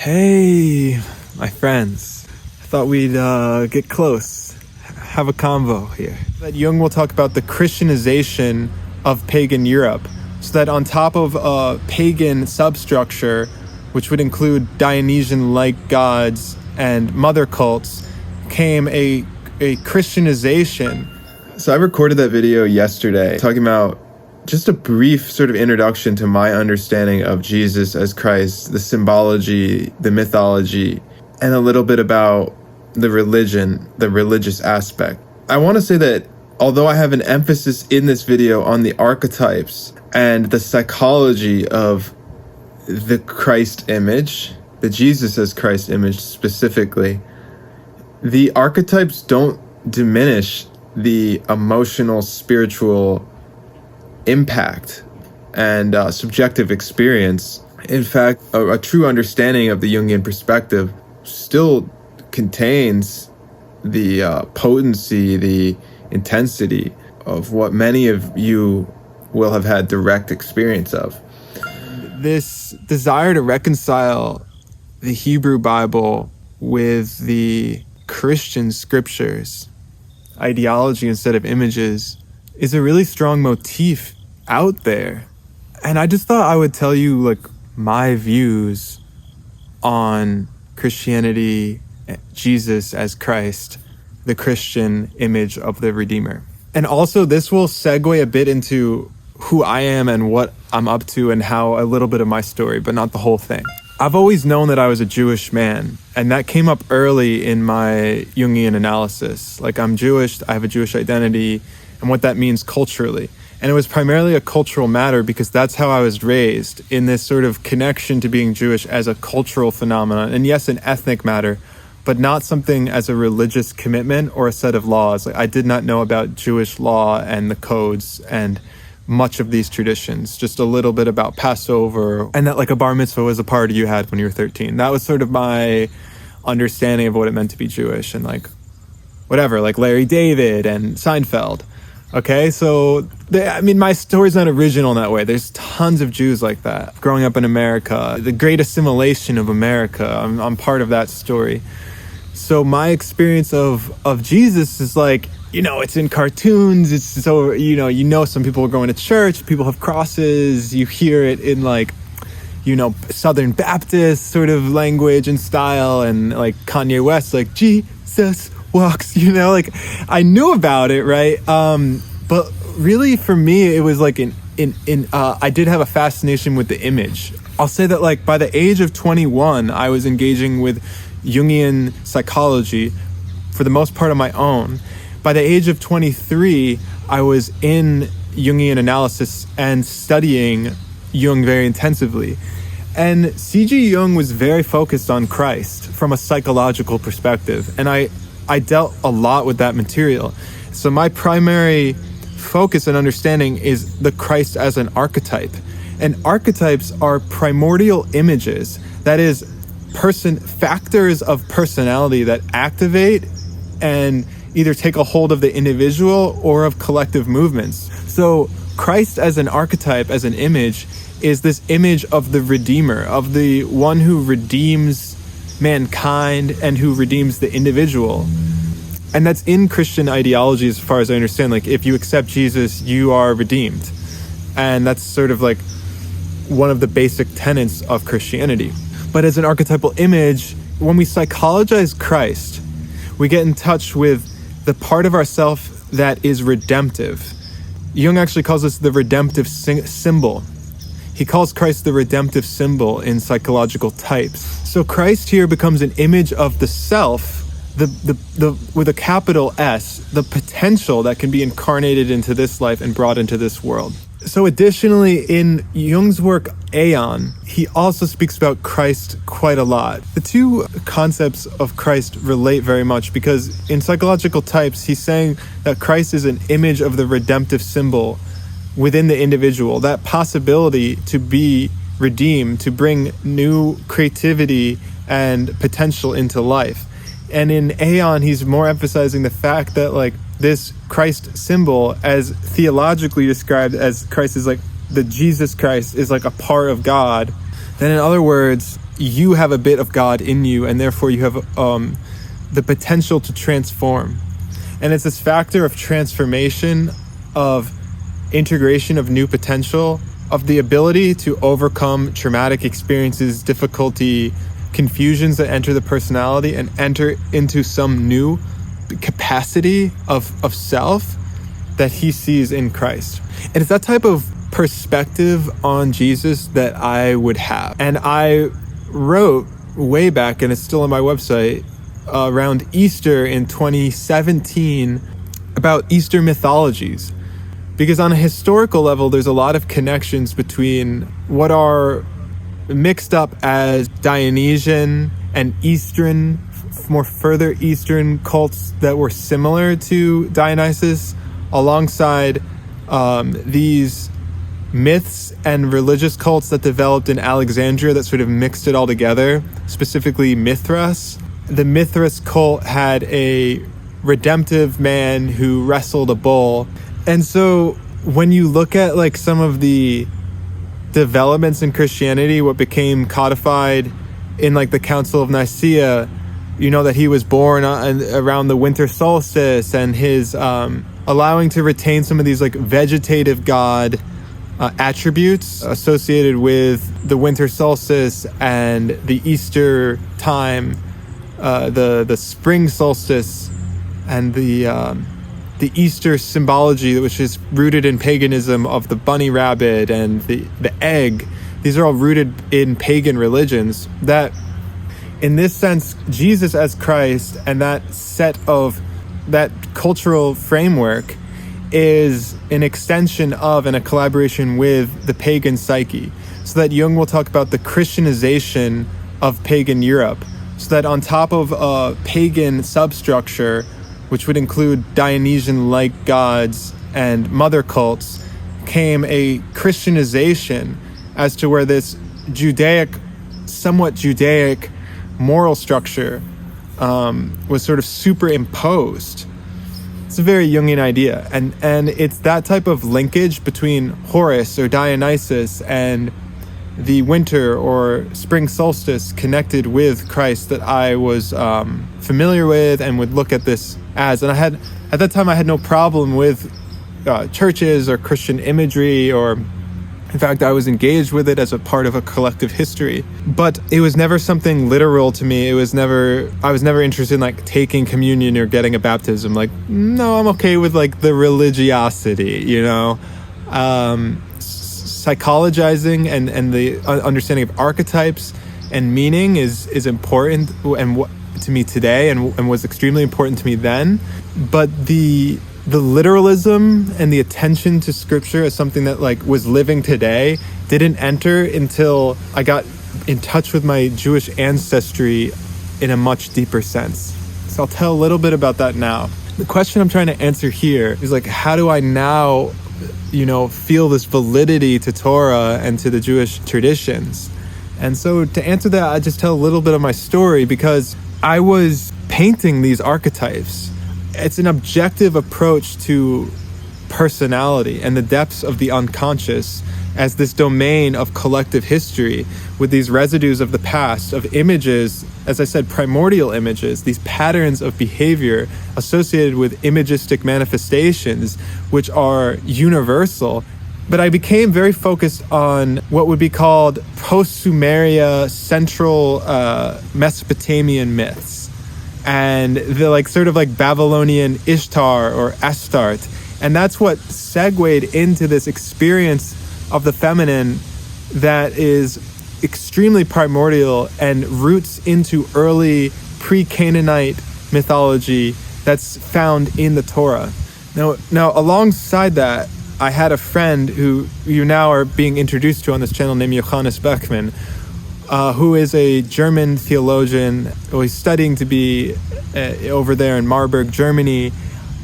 Hey, my friends. I thought we'd get close, have a convo here. That Jung will talk about the Christianization of pagan Europe, so that on top of a pagan substructure, which would include Dionysian-like gods and mother cults, came a Christianization. So I recorded that video yesterday, talking about just a brief sort of introduction to my understanding of Jesus as Christ, the symbology, the mythology, and a little bit about the religion, the religious aspect. I want to say that although I have an emphasis in this video on the archetypes and the psychology of the Christ image, the Jesus as Christ image specifically, the archetypes don't diminish the emotional, spiritual impact and subjective experience. In fact, a true understanding of the Jungian perspective still contains the potency, the intensity of what many of you will have had direct experience of. This desire to reconcile the Hebrew Bible with the Christian scriptures, ideology instead of images, is a really strong motif out there. And I just thought I would tell you my views on Christianity, Jesus as Christ, the Christian image of the Redeemer. And also this will segue a bit into who I am and what I'm up to and how a little bit of my story, but not the whole thing. I've always known that I was a Jewish man, and that came up early in my Jungian analysis. I'm Jewish, I have a Jewish identity, and what that means culturally. And it was primarily a cultural matter because that's how I was raised, in this sort of connection to being Jewish as a cultural phenomenon. And yes, an ethnic matter, but not something as a religious commitment or a set of laws. I did not know about Jewish law and the codes and much of these traditions, just a little bit about Passover, and that a bar mitzvah was a party you had when you were 13. That was sort of my understanding of what it meant to be Jewish, and whatever, Larry David and Seinfeld. Okay, so my story's not original in that way. There's tons of Jews like that. Growing up in America, the great assimilation of America, I'm part of that story. So my experience of Jesus is it's in cartoons. It's so, some people are going to church, people have crosses, you hear it in Southern Baptist sort of language and style, and Kanye West, Jesus walks, I knew about it, right? But really for me, it was I did have a fascination with the image. I'll say that by the age of 21, I was engaging with Jungian psychology for the most part on my own. By the age of 23, I was in Jungian analysis and studying Jung very intensively. And C.G. Jung was very focused on Christ from a psychological perspective. And I dealt a lot with that material. So my primary focus and understanding is the Christ as an archetype. And archetypes are primordial images, that is, factors of personality that activate and either take a hold of the individual or of collective movements. So Christ as an archetype, as an image, is this image of the Redeemer, of the one who redeems mankind and who redeems the individual. And that's in Christian ideology as far as I understand. If you accept Jesus, you are redeemed. And that's sort of one of the basic tenets of Christianity. But as an archetypal image, when we psychologize Christ, we get in touch with the part of ourself that is redemptive. Jung actually calls this the redemptive symbol. He calls Christ the redemptive symbol in psychological types. So Christ here becomes an image of the self, the with a capital S, the potential that can be incarnated into this life and brought into this world. So additionally, in Jung's work, Aeon, he also speaks about Christ quite a lot. The two concepts of Christ relate very much because in psychological types, he's saying that Christ is an image of the redemptive symbol within the individual, that possibility to be redeemed, to bring new creativity and potential into life. And in Aeon, he's more emphasizing the fact that this Christ symbol, as theologically described as Christ is the Jesus Christ is a part of God, then in other words, you have a bit of God in you, and therefore you have the potential to transform. And it's this factor of transformation, of integration of new potential, of the ability to overcome traumatic experiences, difficulty, confusions that enter the personality and enter into some new capacity of self that he sees in Christ. And it's that type of perspective on Jesus that I would have. And I wrote way back, and it's still on my website, around Easter in 2017 about Easter mythologies. Because on a historical level, there's a lot of connections between what are mixed up as Dionysian and Eastern, more further Eastern cults that were similar to Dionysus, alongside these myths and religious cults that developed in Alexandria that sort of mixed it all together, specifically Mithras. The Mithras cult had a redemptive man who wrestled a bull. And so when you look at like some of the developments in Christianity, what became codified in like the Council of Nicaea, you know, that he was born around the winter solstice, and his allowing to retain some of these like vegetative god attributes associated with the winter solstice and the Easter time, the spring solstice, and the Easter symbology, which is rooted in paganism, of the bunny rabbit and the egg. These are all rooted in pagan religions. That, in this sense, Jesus as Christ and that set of that cultural framework is an extension of and a collaboration with the pagan psyche. So that Jung will talk about the Christianization of pagan Europe. So that on top of a pagan substructure, which would include Dionysian-like gods and mother cults, came a Christianization as to where this somewhat Judaic moral structure was sort of superimposed. It's a very Jungian idea, and it's that type of linkage between Horus or Dionysus and the winter or spring solstice connected with Christ that I was familiar with and would look at this as. And at that time I had no problem with churches or Christian imagery, or in fact I was engaged with it as a part of a collective history. But it was never something literal to me. I was never interested in like taking communion or getting a baptism. Like, no, I'm okay with like the religiosity, you know. Psychologizing and the understanding of archetypes and meaning is important and to me today, and was extremely important to me then. But the literalism and the attention to scripture as something that like was living today didn't enter until I got in touch with my Jewish ancestry in a much deeper sense. So I'll tell a little bit about that now. The question I'm trying to answer here is like, how do I now, you know, feel this validity to Torah and to the Jewish traditions? And so to answer that, I just tell a little bit of my story, because I was painting these archetypes. It's an objective approach to personality and the depths of the unconscious as this domain of collective history, with these residues of the past, of images, as I said, primordial images, these patterns of behavior associated with imagistic manifestations, which are universal. But I became very focused on what would be called post-Sumeria central Mesopotamian myths, and the like sort of like Babylonian Ishtar or Astarte. And that's what segued into this experience of the feminine that is extremely primordial and roots into early pre-Canaanite mythology that's found in the Torah. Now, alongside that, I had a friend who you now are being introduced to on this channel named Johannes Beckman, who is a German theologian who is studying to be over there in Marburg, Germany.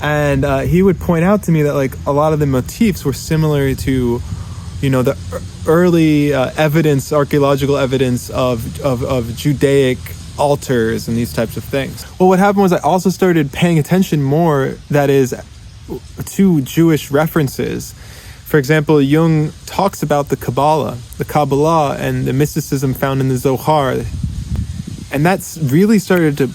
And he would point out to me that like a lot of the motifs were similar to, you know, the early evidence, archaeological evidence of Judaic altars and these types of things. Well, what happened was I also started paying attention more, that is, to Jewish references For example, Jung talks about the Kabbalah and the mysticism found in the Zohar. And that's really started to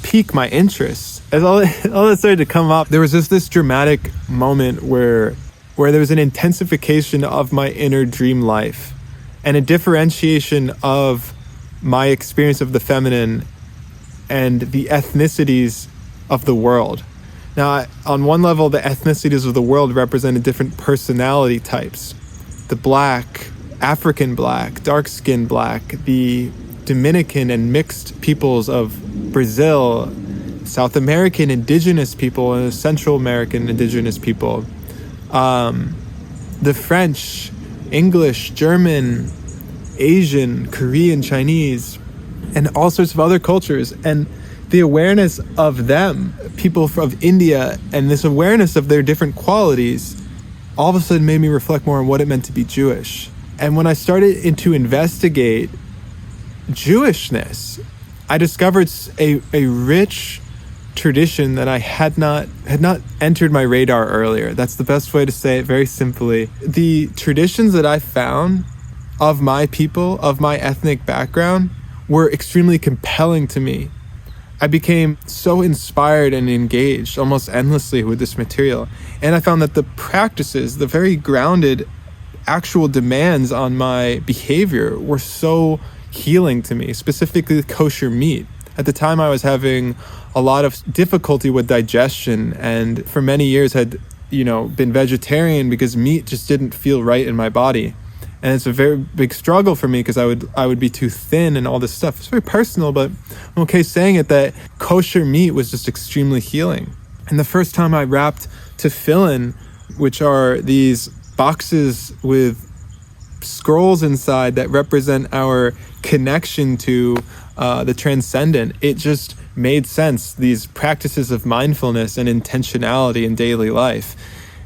pique my interest. As all that started to come up, there was just this dramatic moment where there was an intensification of my inner dream life and a differentiation of my experience of the feminine and the ethnicities of the world. Now, on one level, the ethnicities of the world represented different personality types. The black, African black, dark-skinned black, the Dominican and mixed peoples of Brazil, South American indigenous people, and Central American indigenous people, the French, English, German, Asian, Korean, Chinese, and all sorts of other cultures. And the awareness of them, people from India, and this awareness of their different qualities, all of a sudden made me reflect more on what it meant to be Jewish. And when I started to investigate Jewishness, I discovered a rich tradition that I had not entered my radar earlier. That's the best way to say it, very simply. The traditions that I found of my people, of my ethnic background, were extremely compelling to me. I became so inspired and engaged almost endlessly with this material. And I found that the practices, the very grounded actual demands on my behavior were so healing to me, specifically kosher meat. At the time, I was having a lot of difficulty with digestion, and for many years had, been vegetarian because meat just didn't feel right in my body. And it's a very big struggle for me because I would be too thin and all this stuff. It's very personal, but I'm okay saying it, that kosher meat was just extremely healing. And the first time I wrapped tefillin, which are these boxes with scrolls inside that represent our connection to the transcendent, it just made sense, these practices of mindfulness and intentionality in daily life.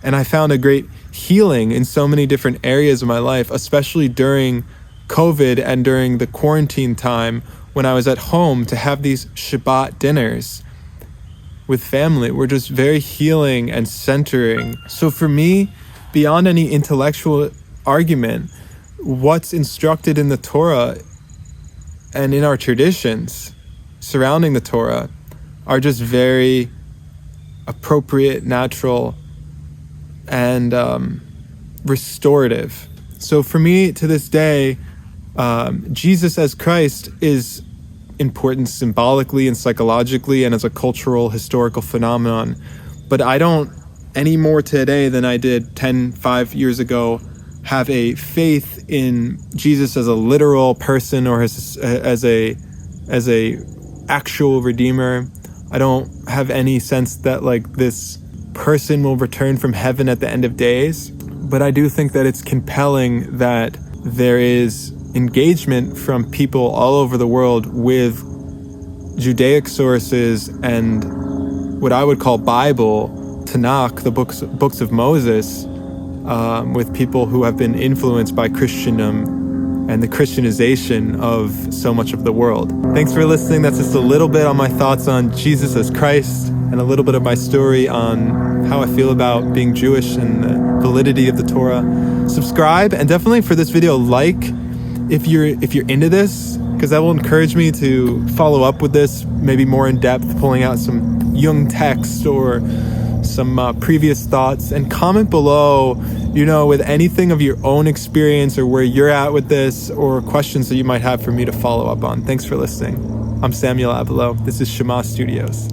And I found a great healing in so many different areas of my life, especially during COVID and during the quarantine time when I was at home, to have these Shabbat dinners with family were just very healing and centering. So for me, beyond any intellectual argument, what's instructed in the Torah and in our traditions surrounding the Torah are just very appropriate, natural, and restorative. So for me, to this day, Jesus as Christ is important symbolically and psychologically and as a cultural, historical phenomenon. But I don't, any more today than I did 5 years ago, have a faith in Jesus as a literal person or as a actual redeemer. I don't have any sense that this person will return from heaven at the end of days. But I do think that it's compelling that there is engagement from people all over the world with Judaic sources and what I would call Bible, Tanakh, the books of Moses, with people who have been influenced by Christendom and the Christianization of so much of the world. Thanks for listening. That's just a little bit on my thoughts on Jesus as Christ and a little bit of my story on how I feel about being Jewish and the validity of the Torah. Subscribe, and definitely for this video, like if you're into this, because that will encourage me to follow up with this, maybe more in depth, pulling out some Jung text or some previous thoughts. And comment below, with anything of your own experience or where you're at with this, or questions that you might have for me to follow up on. Thanks for listening. I'm Samuel Abelo. This is Shema Studios.